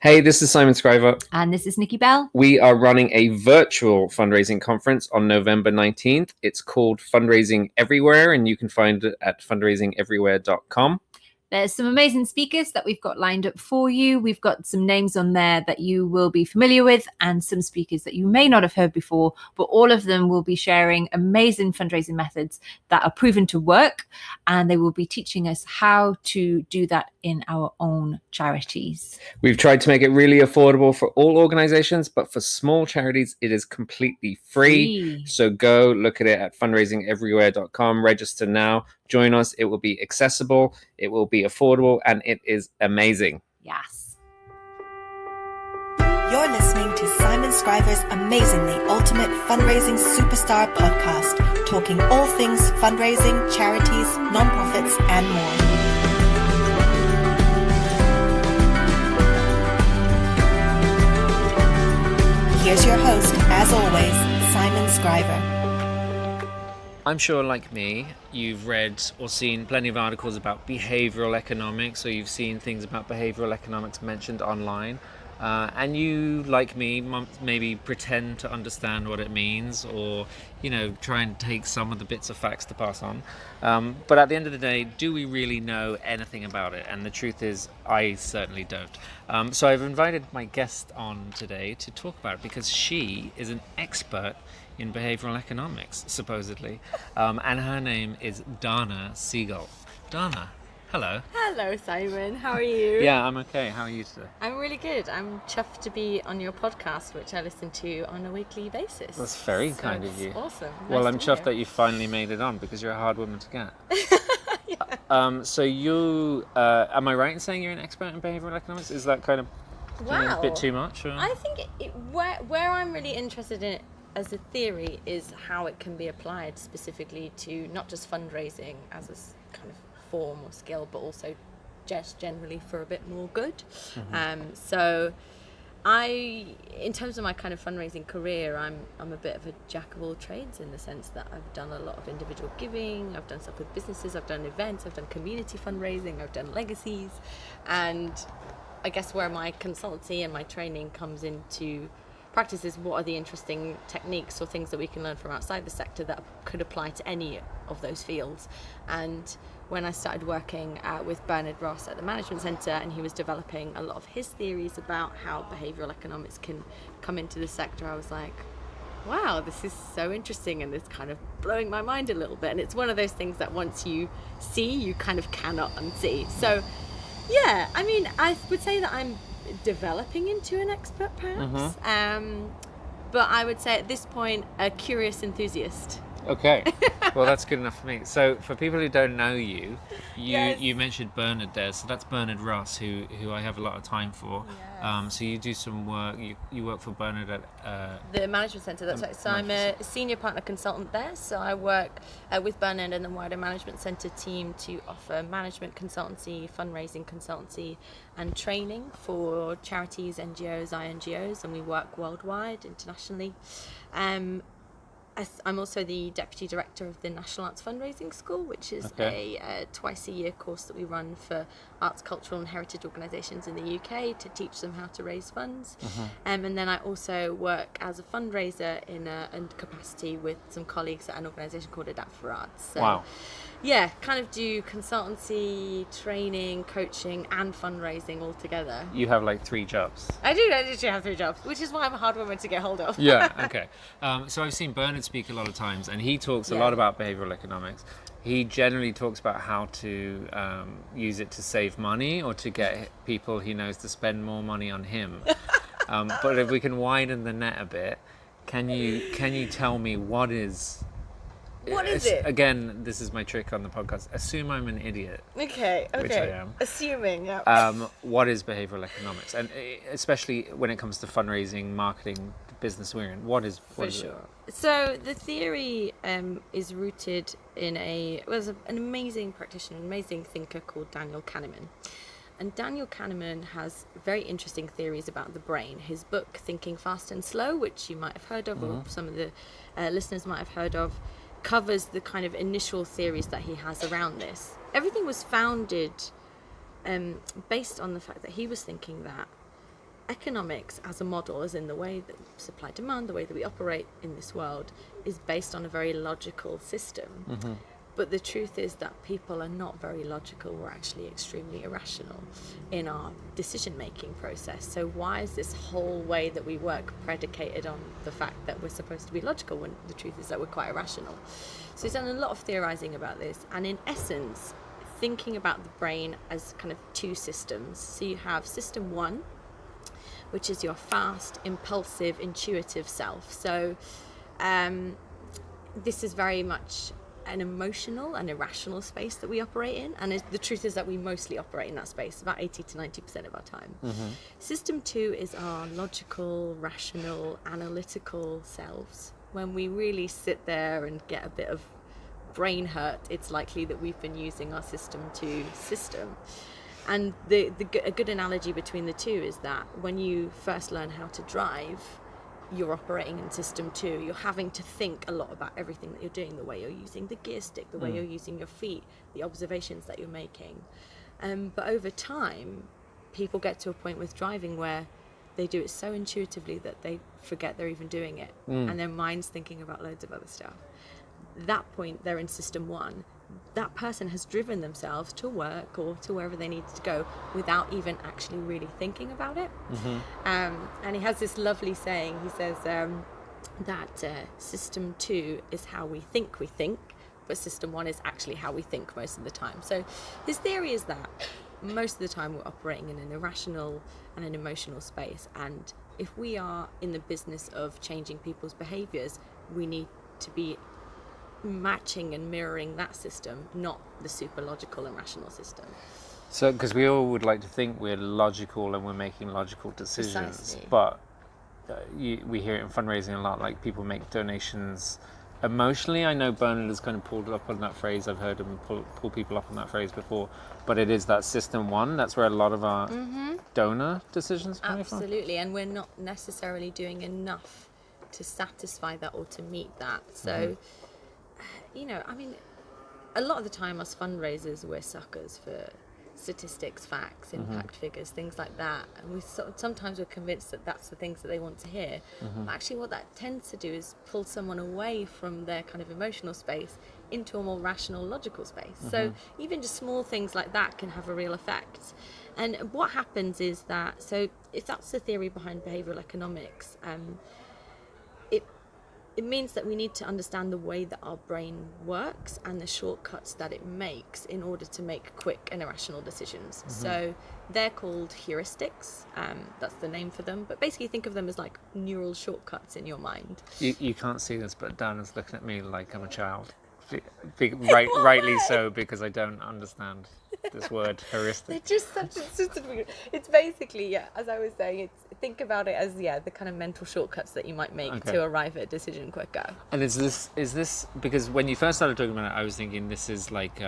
Hey, this is Simon Scriver. And this is Nikki Bell. We are running a virtual fundraising conference on November 19th. It's called Fundraising Everywhere, and you can find it at fundraisingeverywhere.com. There's some amazing speakers that we've got lined up for you. We've got some names on there that you will be familiar with and some speakers that you may not have heard before, but all of them will be sharing amazing fundraising methods that are proven to work, and they will be teaching us how to do that in our own charities. We've tried to make it really affordable for all organizations, but for small charities, it is completely free. So go look at it at fundraisingeverywhere.com. Register now. Join us. It will be accessible, it will be affordable, and it is amazing. Yes. You're listening to Simon Scriver's Amazingly Ultimate Fundraising Superstar podcast, talking all things fundraising, charities, nonprofits, and more. Here's your host, as always, Simon Scriver. I'm sure, like me, you've read or seen plenty of articles about behavioral economics, or you've seen things about behavioral economics mentioned online. And you, like me, maybe pretend to understand what it means, or, try and take some of the bits of facts to pass on. But at the end of the day, do we really know anything about it? And the truth is, I certainly don't. So I've invited my guest on today to talk about it because she is an expert in behavioral economics, supposedly. And her name is Dana Segal. Dana, hello. Hello, Simon. How are you? Yeah, I'm okay. How are you today? I'm really good. I'm chuffed to be on your podcast, which I listen to on a weekly basis. That's very kind of you. Awesome. Well, nice I'm chuffed that you finally made it on because you're a hard woman to get. Yeah. So you, am I right in saying you're an expert in behavioral economics? Is that kind of a bit too much? Or? I think where I'm really interested in it as a theory is how it can be applied specifically to not just fundraising as a kind of form or skill, but also just generally for a bit more good. Mm-hmm. So in terms of my kind of fundraising career, I'm a bit of a jack of all trades in the sense that I've done a lot of individual giving, I've done stuff with businesses, I've done events, I've done community fundraising, I've done legacies, and I guess where my consultancy and my training comes into practice is what are the interesting techniques or things that we can learn from outside the sector that could apply to any of those fields. And when I started working with Bernard Ross at the Management Centre, and he was developing a lot of his theories about how behavioural economics can come into the sector, I was like, wow, this is so interesting, and it's kind of blowing my mind a little bit. And it's one of those things that once you see, you kind of cannot unsee. So yeah, I mean, I would say that I'm developing into an expert perhaps, but I would say at this point a curious enthusiast. Okay, well that's good enough for me. So for people who don't know you, Yes. you mentioned Bernard there, so that's Bernard Ross, who I have a lot of time for. Yes. So you do some work, you work for Bernard at The Management Centre, that's right. So I'm a senior partner consultant there, so I work with Bernard and the wider Management Centre team to offer management consultancy, fundraising consultancy and training for charities, NGOs, INGOs, and we work worldwide, internationally. I'm also the Deputy Director of the National Arts Fundraising School, which is a twice-a-year course that we run for arts, cultural and heritage organisations in the UK to teach them how to raise funds. And then I also work as a fundraiser in a capacity with some colleagues at an organisation called Adapt for Arts. So, Wow. yeah, kind of do consultancy, training, coaching and fundraising all together. You have like 3 jobs. I literally have 3 jobs, which is why I'm a hard woman to get hold of. Yeah, okay. So I've seen Bernard speak a lot of times, and he talks a lot about behavioral economics. He generally talks about how to use it to save money or to get people he knows to spend more money on him. But if we can widen the net a bit, can you tell me what is it? Again, this is my trick on the podcast. Assume I'm an idiot. Okay. Which I am. Assuming, yeah. What is behavioral economics, and especially when it comes to fundraising, marketing, the business we're in, what is it? So the theory is rooted in an amazing practitioner, an amazing thinker called Daniel Kahneman. And Daniel Kahneman has very interesting theories about the brain. His book, Thinking Fast and Slow, which you might have heard of, or some of the listeners might have heard of, covers the kind of initial theories that he has around this. Everything was founded based on the fact that he was thinking that economics as a model, as in the way that supply demand, the way that we operate in this world, is based on a very logical system. But the truth is that people are not very logical. We're actually extremely irrational in our decision-making process. So why is this whole way that we work predicated on the fact that we're supposed to be logical when the truth is that we're quite irrational? So he's done a lot of theorizing about this, and in essence, thinking about the brain as kind of two systems. So you have system one, which is your fast, impulsive, intuitive self. So this is very much an emotional and irrational space that we operate in, and the truth is that we mostly operate in that space about 80 to 90% of our time. System two is our logical, rational, analytical selves. When we really sit there and get a bit of brain hurt, it's likely that we've been using our system two system. And a good analogy between the two is that when you first learn how to drive, you're operating in system two. You're having to think a lot about everything that you're doing, the way you're using the gear stick, the way you're using your feet, the observations that you're making. But over time, people get to a point with driving where they do it so intuitively that they forget they're even doing it, and their mind's thinking about loads of other stuff. That point, they're in system one. That person has driven themselves to work or to wherever they need to go without even actually really thinking about it. And he has this lovely saying. He says that system two is how we think, but system one is actually how we think most of the time. So his theory is that most of the time we're operating in an irrational and an emotional space, and if we are in the business of changing people's behaviors, we need to be matching and mirroring that system, not the super logical and rational system. So, because we all would like to think we're logical and we're making logical decisions, Precisely. but we hear it in fundraising a lot, like people make donations emotionally. I know Bernard has kind of pulled up on that phrase. I've heard him pull people up on that phrase before, but it is that system one. That's where a lot of our donor decisions come from. Absolutely, and we're not necessarily doing enough to satisfy that or to meet that. So you know, I mean, a lot of the time us fundraisers, we're suckers for statistics, facts, impact figures, things like that, and we sometimes we're convinced that that's the things that they want to hear. But actually what that tends to do is pull someone away from their kind of emotional space into a more rational, logical space. So even just small things like that can have a real effect. And what happens is that, so if that's the theory behind behavioral economics, it means that we need to understand the way that our brain works and the shortcuts that it makes in order to make quick and irrational decisions. So they're called heuristics. That's the name for them. But basically think of them as like neural shortcuts in your mind. You can't see this, but Dan is looking at me like I'm a child. Rightly so, because I don't understand this word heuristic. They're just it's basically, as I was saying, think about it as the kind of mental shortcuts that you might make to arrive at a decision quicker. And is this because when you first started talking about it, I was thinking this is like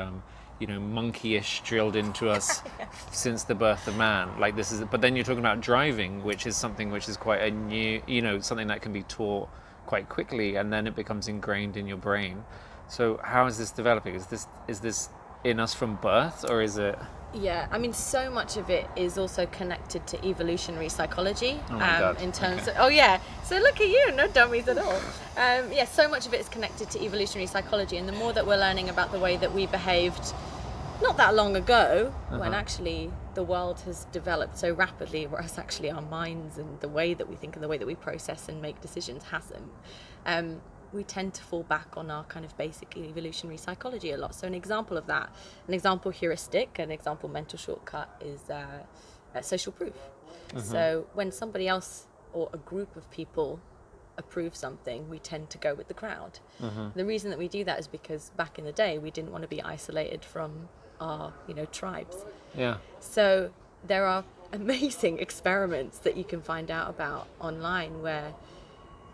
monkeyish drilled into us since the birth of man. Like this is, but then you're talking about driving, which is something which is quite a new, something that can be taught quite quickly, and then it becomes ingrained in your brain. So how is this developing? Is this in us from birth, or is it? Yeah, I mean, so much of it is also connected to evolutionary psychology. Oh my God. In terms of, so look at you, no dummies at all. So much of it is connected to evolutionary psychology, and the more that we're learning about the way that we behaved not that long ago, when actually the world has developed so rapidly, whereas actually our minds and the way that we think and the way that we process and make decisions hasn't, we tend to fall back on our kind of basic evolutionary psychology a lot. So an example of that, an example heuristic, an example mental shortcut is social proof. So when somebody else or a group of people approve something, we tend to go with the crowd. The reason that we do that is because back in the day, we didn't want to be isolated from our, tribes. Yeah. So there are amazing experiments that you can find out about online where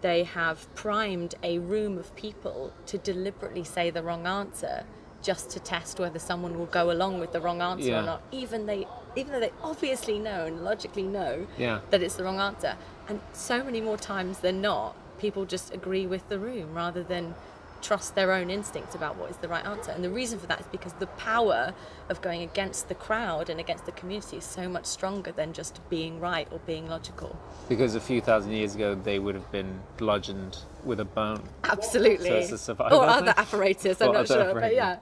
they have primed a room of people to deliberately say the wrong answer just to test whether someone will go along with the wrong answer or not, even though they obviously know and logically know that it's the wrong answer. And so many more times than not, people just agree with the room rather than trust their own instincts about what is the right answer. And the reason for that is because the power of going against the crowd and against the community is so much stronger than just being right or being logical. Because a few thousand years ago, they would have been bludgeoned with a bone. Absolutely. So it's a survival or thing? other apparatus, I'm Or not other sure. apparatus. But yeah,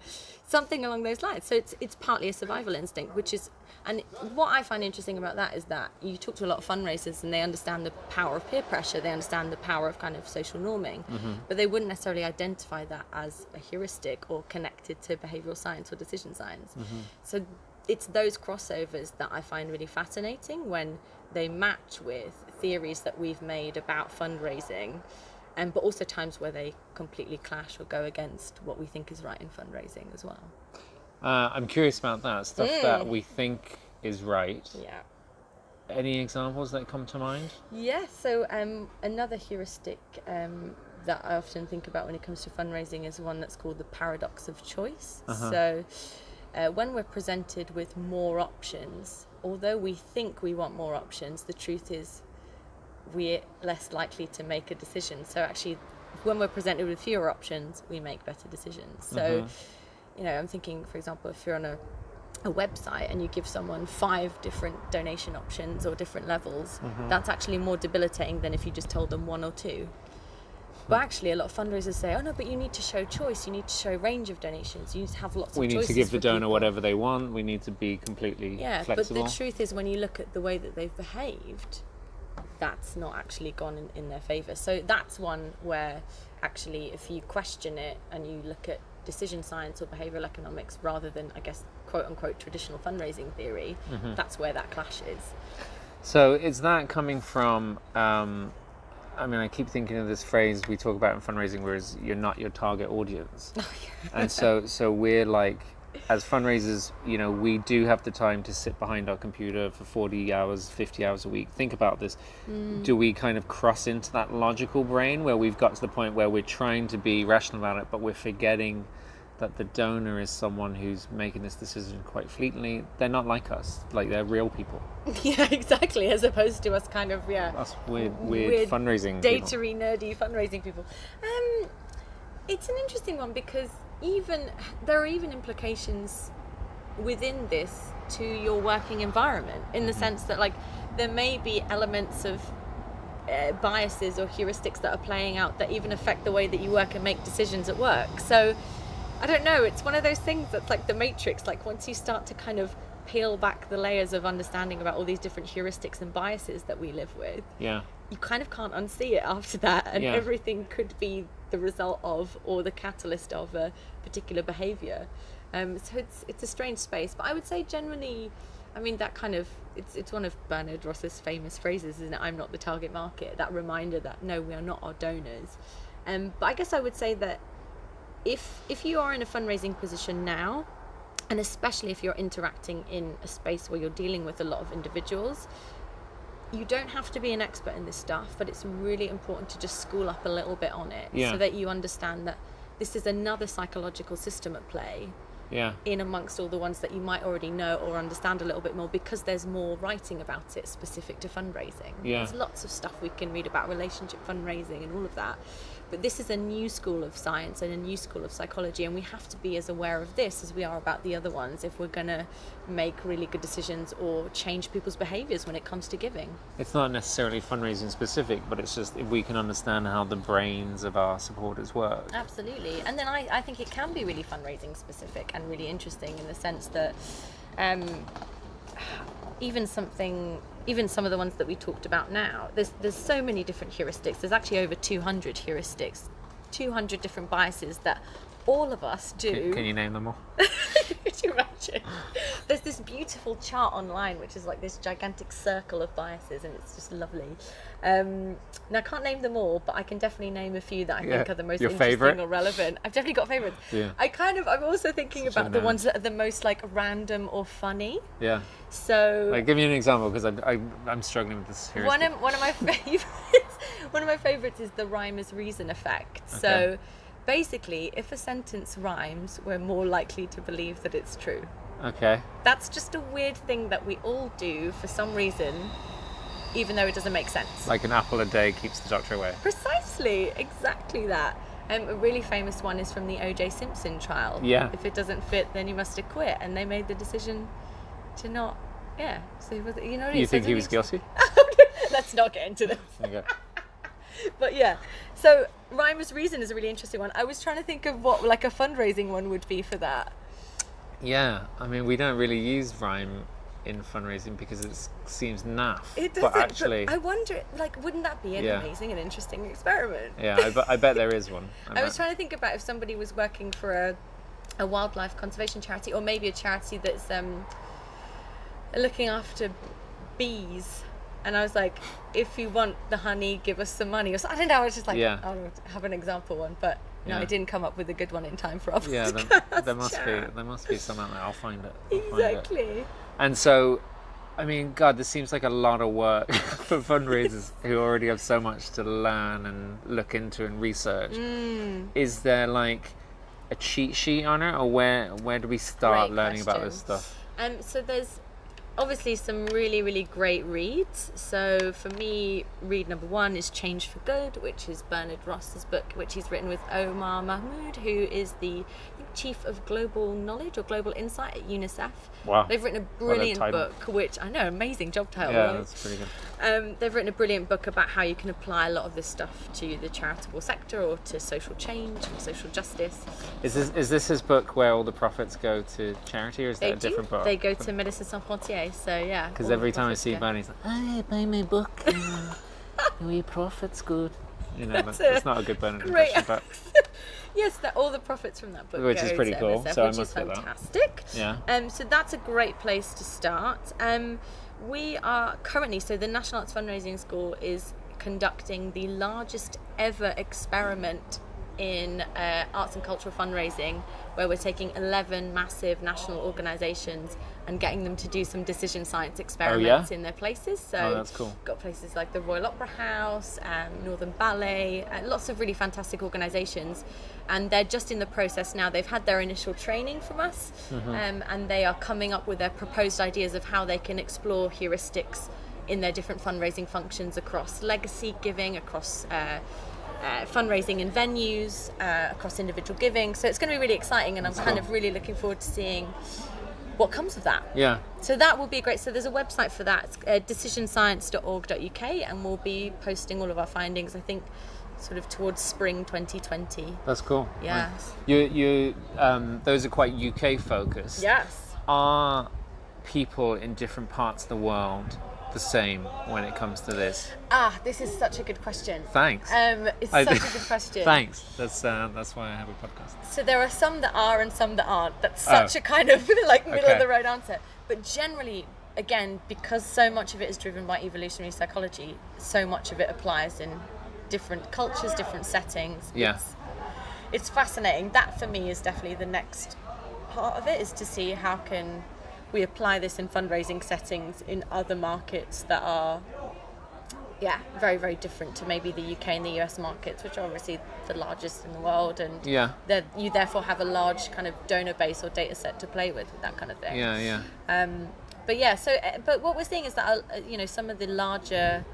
something along those lines. So it's partly a survival instinct, which is, and what I find interesting about that is that you talk to a lot of fundraisers and they understand the power of peer pressure, they understand the power of kind of social norming, but they wouldn't necessarily identify that as a heuristic or connected to behavioral science or decision science. So it's those crossovers that I find really fascinating when they match with theories that we've made about fundraising, but also times where they completely clash or go against what we think is right in fundraising as well. I'm curious about that stuff that we think is right. Yeah. Any examples that come to mind? Yeah, so another heuristic that I often think about when it comes to fundraising is one that's called the paradox of choice. So when we're presented with more options, although we think we want more options, the truth is we're less likely to make a decision. So actually, when we're presented with fewer options, we make better decisions. So, you know, I'm thinking, for example, if you're on a website and you give someone 5 different donation options or different levels, that's actually more debilitating than if you just told them 1 or 2. But actually, a lot of fundraisers say, oh no, but you need to show choice, you need to show range of donations, you need to have lots of choices. We need to give the for donor people. whatever they want, we need to be completely flexible. But the truth is, when you look at the way that they've behaved, that's not actually gone in their favour. So that's one where actually, if you question it and you look at decision science or behavioural economics rather than, I guess, quote unquote traditional fundraising theory, that's where that clashes. So is that coming from, I mean, I keep thinking of this phrase we talk about in fundraising, whereas you're not your target audience. And so we're like, as fundraisers, you know, we do have the time to sit behind our computer for 40 hours, 50 hours a week. Think about this. Do we kind of cross into that logical brain where we've got to the point where we're trying to be rational about it, but we're forgetting that the donor is someone who's making this decision quite fleetingly? They're not like us. Like, they're real people. Yeah, exactly. As opposed to us kind of, Us weird fundraising data-y, nerdy fundraising people. It's an interesting one because there are even implications within this to your working environment, in the sense that, like, there may be elements of biases or heuristics that are playing out that even affect the way that you work and make decisions at work. So I don't know, it's one of those things that's like the Matrix. Like, once you start to kind of peel back the layers of understanding about all these different heuristics and biases that we live with, you kind of can't unsee it after that, and everything could be the result of or the catalyst of a particular behavior. So it's a strange space, but I would say generally, I mean, that kind of, it's one of Bernard Ross's famous phrases, isn't it? I'm not the target market. That reminder that no, we are not our donors. But I guess I would say that if you are in a fundraising position now, and especially if you're interacting in a space where you're dealing with a lot of individuals, you don't have to be an expert in this stuff, but it's really important to just school up a little bit on it, so that you understand that this is another psychological system at play in amongst all the ones that you might already know or understand a little bit more, because there's more writing about it specific to fundraising. There's lots of stuff we can read about relationship fundraising and all of that, but this is a new school of science and a new school of psychology, and we have to be as aware of this as we are about the other ones if we're going to make really good decisions or change people's behaviours when it comes to giving. It's not necessarily fundraising specific, but it's just if we can understand how the brains of our supporters work. Absolutely. And then I think it can be really fundraising specific and really interesting in the sense that even some of the ones that we talked about now, there's so many different heuristics. There's actually over 200 heuristics, 200 different biases that all of us do. Can you name them all? Could you imagine? There's this beautiful chart online which is like this gigantic circle of biases, and it's just lovely. Now, I can't name them all, but I can definitely name a few that I think are the most interesting favorite? or relevant. I've definitely got favorites. I'm also thinking about the ones that are the most like random or funny. So like, give me an example, because I'm struggling with this heuristic. one of my favorites is the rhyme as reason effect. Okay. So basically, if a sentence rhymes, we're more likely to believe that it's true. Okay. That's just a weird thing that we all do for some reason, even though it doesn't make sense. Like an apple a day keeps the doctor away. Precisely, exactly that. A really famous one is from the O.J. Simpson trial. Yeah. If it doesn't fit, then you must acquit. And they made the decision to not. Yeah. So was, you know what I mean? You So think it's he really was guilty? Let's not get into this. Okay. But yeah. So rhyme as reason is a really interesting one. I was trying to think of what like a fundraising one would be for that. Yeah, I mean, we don't really use rhyme in fundraising because it seems naff. It doesn't. But actually, I wonder, like, wouldn't that be an Yeah. amazing and interesting experiment? yeah, I bet there is one. I was trying to think about if somebody was working for a wildlife conservation charity, or maybe a charity that's looking after bees. And I was like, if you want the honey, give us some money. Or so, I don't know. I was just like, Yeah. I'll have an example one, but no, Yeah. I didn't come up with a good one in time for our Yeah, podcast there must chat. be some out there. I'll find it. I'll find it. Exactly. And so, I mean, God, this seems like a lot of work for fundraisers who already have so much to learn and look into and research. Is there like a cheat sheet on it, or where do we start Great learning about question. this stuff? So there's obviously some really, really great reads. So for me, read number one is Change for Good, which is Bernard Ross's book, which he's written with Omar Mahmoud, who is the I think, Chief of Global Knowledge or Global Insight at UNICEF. Wow. They've written a What a brilliant title. book, which I know, amazing job title. Yeah, right? that's pretty good. They've written a brilliant book about how you can apply a lot of this stuff to the charitable sector or to social change and social justice. Is this his book where all the profits go to charity, or is that a different book? They go to Médecins Sans Frontières, so yeah. Because all every the time I profits see go. Barney, he's like, "Hey, buy my book. Your profit's good." You know, That's that's a not a good Bernard great impression, but Yes, all the profits from that book Which go is pretty to cool, MSF, so I which must is get that. fantastic. yeah. So that's a great place to start. We are currently, so the National Arts Fundraising School is conducting the largest ever experiment in arts and cultural fundraising, where we're taking 11 massive national organisations and getting them to do some decision science experiments in their places. So Oh, that's cool. got places like the Royal Opera House, Northern Ballet, lots of really fantastic organisations, and they're just in the process now. They've had their initial training from us, and they are coming up with their proposed ideas of how they can explore heuristics in their different fundraising functions across legacy giving, across fundraising in venues, across individual giving. So it's going to be really exciting, and I'm kind of really looking forward to seeing what comes of that. Yeah. So that will be great. So there's a website for that, decisionscience.org.uk, and we'll be posting all of our findings, I think, sort of towards spring 2020. That's cool. Yeah. You those are quite UK focused. Yes. Are people in different parts of the world the same when it comes to this? This is such a good question. Thanks. It's such a good question. Thanks. That's why I have a podcast. So there are some that are and some that aren't. That's such a kind of like middle of the road answer. But generally, again, because so much of it is driven by evolutionary psychology, so much of it applies in different cultures, different settings. Yeah. It's fascinating. That for me is definitely the next part of it, is to see how can we apply this in fundraising settings in other markets that are very, very different to maybe the UK and the US markets, which are obviously the largest in the world, and you therefore have a large kind of donor base or data set to play with that kind of thing. But what we're seeing is that some of the larger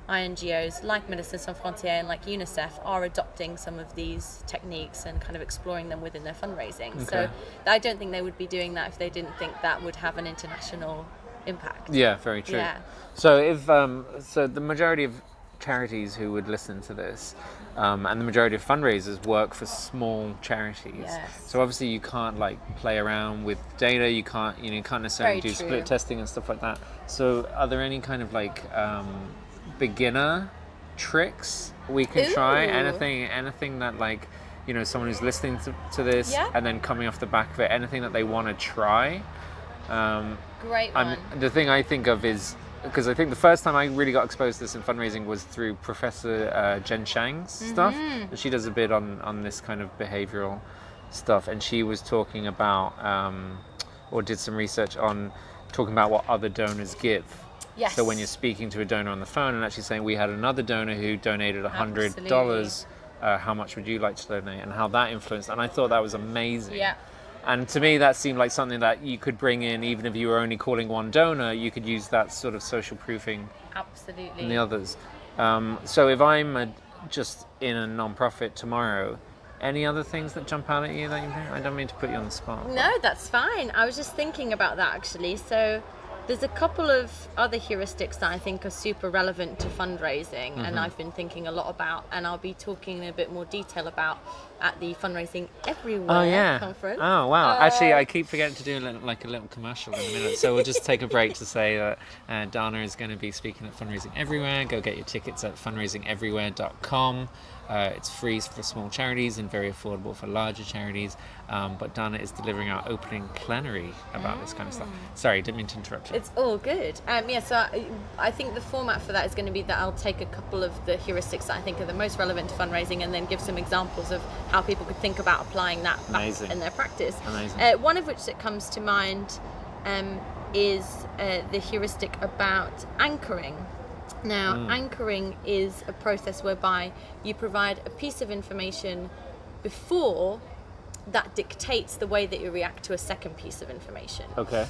INGOs like Médecins Sans Frontières and like UNICEF are adopting some of these techniques and kind of exploring them within their fundraising. Okay. So I don't think they would be doing that if they didn't think that would have an international impact. Yeah, very true. Yeah. So if so the majority of charities who would listen to this, and the majority of fundraisers work for small charities. Yes. So obviously you can't like play around with data. You can't necessarily Very do true. split testing and stuff like that. So are there any kind of like beginner tricks we can try? Ooh. Anything that like someone who's listening to this and then coming off the back of it, anything that they want to try? Great one. The thing I think of is, because I think the first time I really got exposed to this in fundraising was through Professor Jen Shang's stuff. And she does a bit on this kind of behavioral stuff, and she was talking about or did some research on talking about what other donors give. Yes. So when you're speaking to a donor on the phone and actually saying, we had another donor who donated $100, how much would you like to donate, and how that influenced, and I thought that was amazing. Yeah. And to me, that seemed like something that you could bring in, even if you were only calling one donor, you could use that sort of social proofing Absolutely. in the others. So if I'm just in a non-profit tomorrow, Any other things that jump out at you that you think? I don't mean to put you on the spot. No, that's fine. I was just thinking about that actually. So there's a couple of other heuristics that I think are super relevant to fundraising, and I've been thinking a lot about, and I'll be talking in a bit more detail about at the Fundraising Everywhere conference. Oh, wow. Actually, I keep forgetting to do a little commercial in a minute, so we'll just take a break to say that Dana is going to be speaking at Fundraising Everywhere. Go get your tickets at fundraisingeverywhere.com. It's free for small charities and very affordable for larger charities. But Dana is delivering our opening plenary about this kind of stuff. Sorry, didn't mean to interrupt you. It's all good. So I think the format for that is going to be that I'll take a couple of the heuristics that I think are the most relevant to fundraising, and then give some examples of how people could think about applying that back in their practice. Amazing. One of which that comes to mind is the heuristic about anchoring. Now, anchoring is a process whereby you provide a piece of information before that dictates the way that you react to a second piece of information. Okay.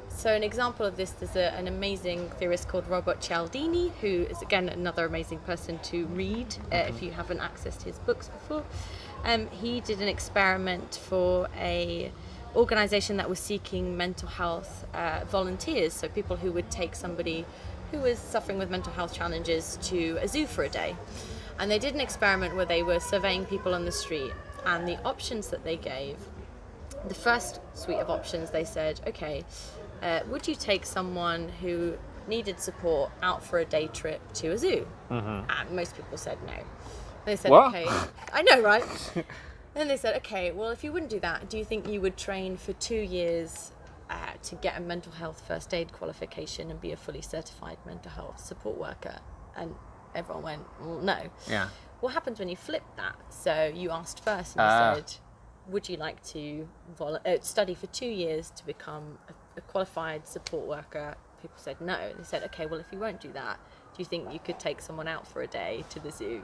So an example of this, there's an amazing theorist called Robert Cialdini, who is again another amazing person to read if you haven't accessed his books before. He did an experiment for a organization that was seeking mental health volunteers, so people who would take somebody who was suffering with mental health challenges to a zoo for a day. And they did an experiment where they were surveying people on the street, and the options that they gave, the first suite of options, they said, okay, would you take someone who needed support out for a day trip to a zoo? And most people said no. They said, What? okay, I know, right? Then they said, okay, well, if you wouldn't do that, do you think you would train for 2 years to get a mental health first aid qualification and be a fully certified mental health support worker? And everyone went, well, no. Yeah. What happens when you flip that? So you asked first and you said, would you like to study for 2 years to become a qualified support worker? People said no. They said, okay, well, if you won't do that, do you think you could take someone out for a day to the zoo?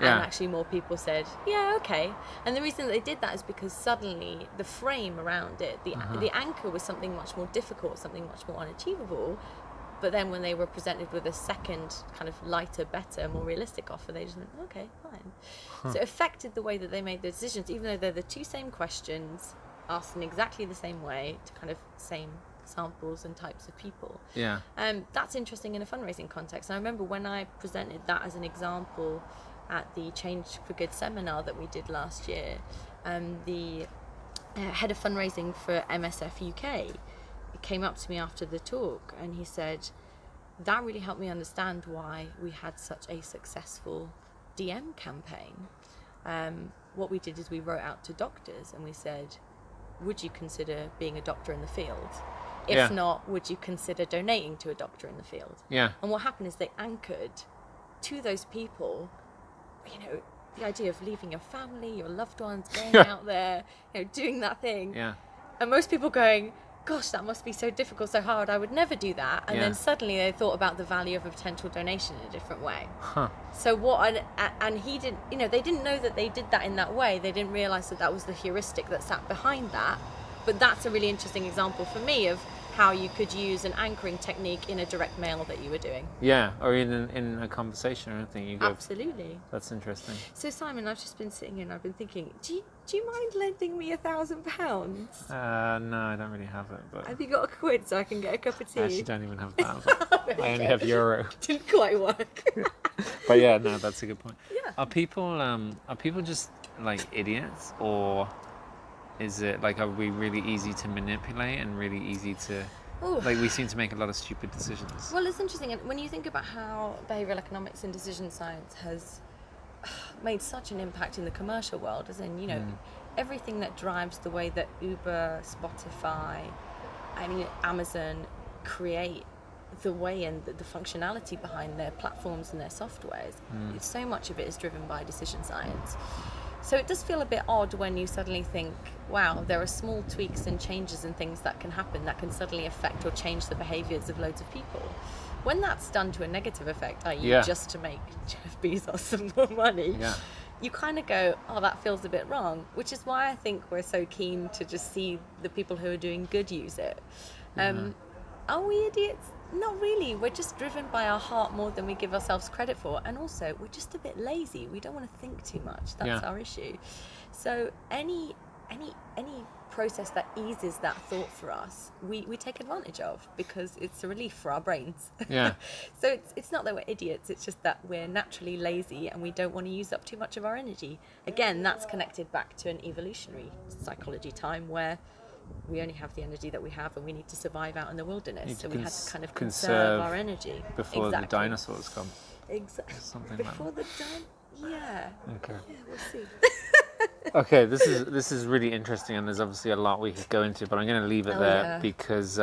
Yeah. And actually more people said, yeah, okay. And the reason that they did that is because suddenly the frame around it, the anchor was something much more difficult, something much more unachievable. But then when they were presented with a second kind of lighter, better, more realistic offer, they just went, okay, fine. So it affected the way that they made the decisions, even though they're the two same questions, asked in exactly the same way to kind of same samples and types of people. Yeah. That's interesting in a fundraising context. And I remember when I presented that as an example at the Change for Good seminar that we did last year, the head of fundraising for MSF UK came up to me after the talk and he said, that really helped me understand why we had such a successful DM campaign. What we did is we wrote out to doctors and we said, would you consider being a doctor in the field? If not, would you consider donating to a doctor in the field? Yeah. And what happened is they anchored to those people, you know, the idea of leaving your family, your loved ones, going out there, you know, doing that thing. Yeah. And most people going, gosh, that must be so difficult, so hard, I would never do that. And then suddenly they thought about the value of a potential donation in a different way. So and he didn't, you know, they didn't know that they did that in that way. They didn't realize that that was the heuristic that sat behind that. But that's a really interesting example for me of how you could use an anchoring technique in a direct mail that you were doing. Yeah, or even in a conversation or anything. You go, absolutely. That's interesting. So Simon, I've just been sitting here and I've been thinking, do you mind lending me £1,000? No, I don't really have it. But have you got a quid so I can get a cup of tea? I actually don't even have that. I only have Youre. Didn't quite work. But yeah, no, that's a good point. Yeah. Are people just like idiots, or is it like, are we really easy to manipulate and really easy to like, we seem to make a lot of stupid decisions? Well, it's interesting, and when you think about how behavioural economics and decision science has made such an impact in the commercial world, as in, you know, everything that drives the way that Uber, Spotify, I mean Amazon create the way and the functionality behind their platforms and their softwares, so much of it is driven by decision science. So it does feel a bit odd when you suddenly think, wow, there are small tweaks and changes and things that can happen that can suddenly affect or change the behaviours of loads of people. When that's done to a negative effect, i.e. just to make Jeff Bezos some more money, you kind of go, oh, that feels a bit wrong, which is why I think we're so keen to just see the people who are doing good use it. Are we idiots? Not really. We're just driven by our heart more than we give ourselves credit for, and also we're just a bit lazy. We don't want to think too much. That's our issue. So any process that eases that thought for us, we take advantage of, because it's a relief for our brains. Yeah. So it's not that we're idiots, it's just that we're naturally lazy and we don't want to use up too much of our energy. Again, that's connected back to an evolutionary psychology time where we only have the energy that we have and we need to survive out in the wilderness. So we had to kind of conserve our energy. Before the dinosaurs come. Exactly. Something Before like that. Yeah. Okay. Yeah, we'll see. Okay, this is really interesting, and there's obviously a lot we could go into, but I'm going to leave it there because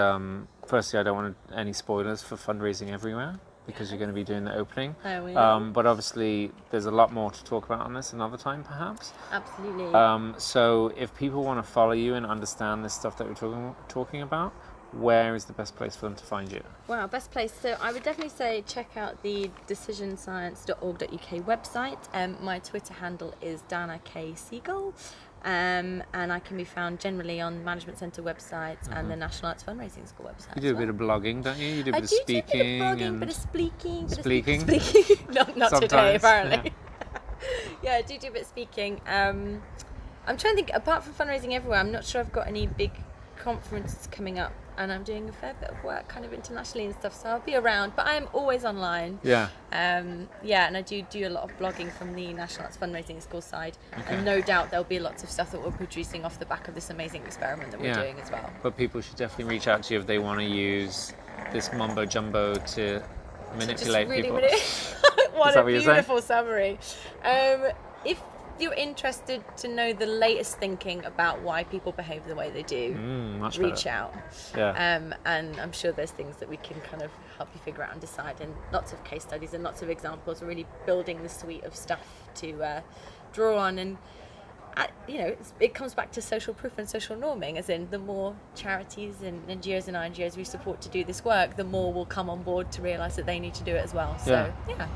firstly, I don't want any spoilers for Fundraising Everywhere, because you're going to be doing the opening. But obviously, there's a lot more to talk about on this another time, perhaps. Absolutely. So if people want to follow you and understand this stuff that we're talking about, where is the best place for them to find you? Wow, best place. So I would definitely say check out the decisionscience.org.uk website. My Twitter handle is Dana K. Segal. And I can be found generally on Management Centre websites and the National Arts Fundraising School website. You do a bit of blogging, don't you? You do a bit of do speaking. A bit of blogging, and bit of speaking. Speaking? Not today, apparently. Yeah. I do a bit of speaking. I'm trying to think, apart from Fundraising Everywhere, I'm not sure I've got any big conferences coming up, and I'm doing a fair bit of work kind of internationally and stuff, so I'll be around, but I'm always online. And I do a lot of blogging from the National Arts Fundraising School side, and no doubt there'll be lots of stuff that we're producing off the back of this amazing experiment that we're doing as well. But people should definitely reach out to you if they want to use this mumbo jumbo to manipulate people. What a beautiful summary. If you're interested to know the latest thinking about why people behave the way they do, reach out. And I'm sure there's things that we can kind of help you figure out and decide, and lots of case studies and lots of examples. We're really building the suite of stuff to draw on, and it comes back to social proof and social norming, as in the more charities and NGOs and INGOs we support to do this work, the more will come on board to realise that they need to do it as well. So,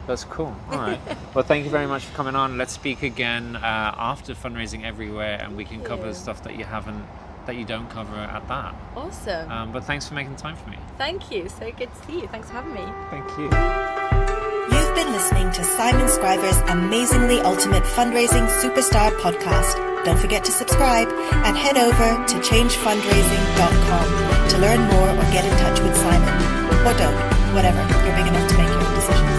That's cool. All right. Well, thank you very much for coming on. Let's speak again after Fundraising Everywhere, and we can cover the stuff that you don't cover at that. Awesome. But thanks for making time for me. Thank you. So good to see you. Thanks for having me. Thank you. You've been listening to Simon Scriver's Amazingly Ultimate Fundraising Superstar podcast. Don't forget to subscribe and head over to changefundraising.com to learn more or get in touch with Simon. Or don't. Whatever. You're big enough to make your own decisions.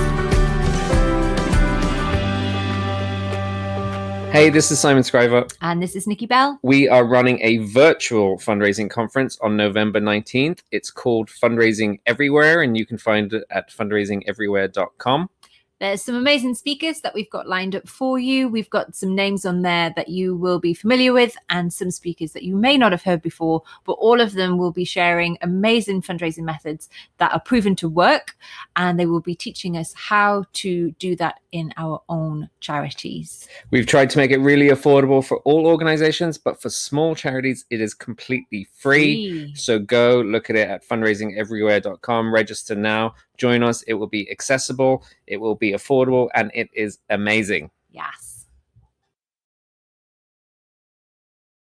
Hey, this is Simon Scriver. And this is Nikki Bell. We are running a virtual fundraising conference on November 19th. It's called Fundraising Everywhere, and you can find it at fundraisingeverywhere.com. There's some amazing speakers that we've got lined up for you. We've got some names on there that you will be familiar with, and some speakers that you may not have heard before, but all of them will be sharing amazing fundraising methods that are proven to work, and they will be teaching us how to do that in our own charities. We've tried to make it really affordable for all organizations, but for small charities, it is completely free. So go look at it at fundraisingeverywhere.com. Register now. Join us. It will be accessible. It will be affordable, and it is amazing. Yes.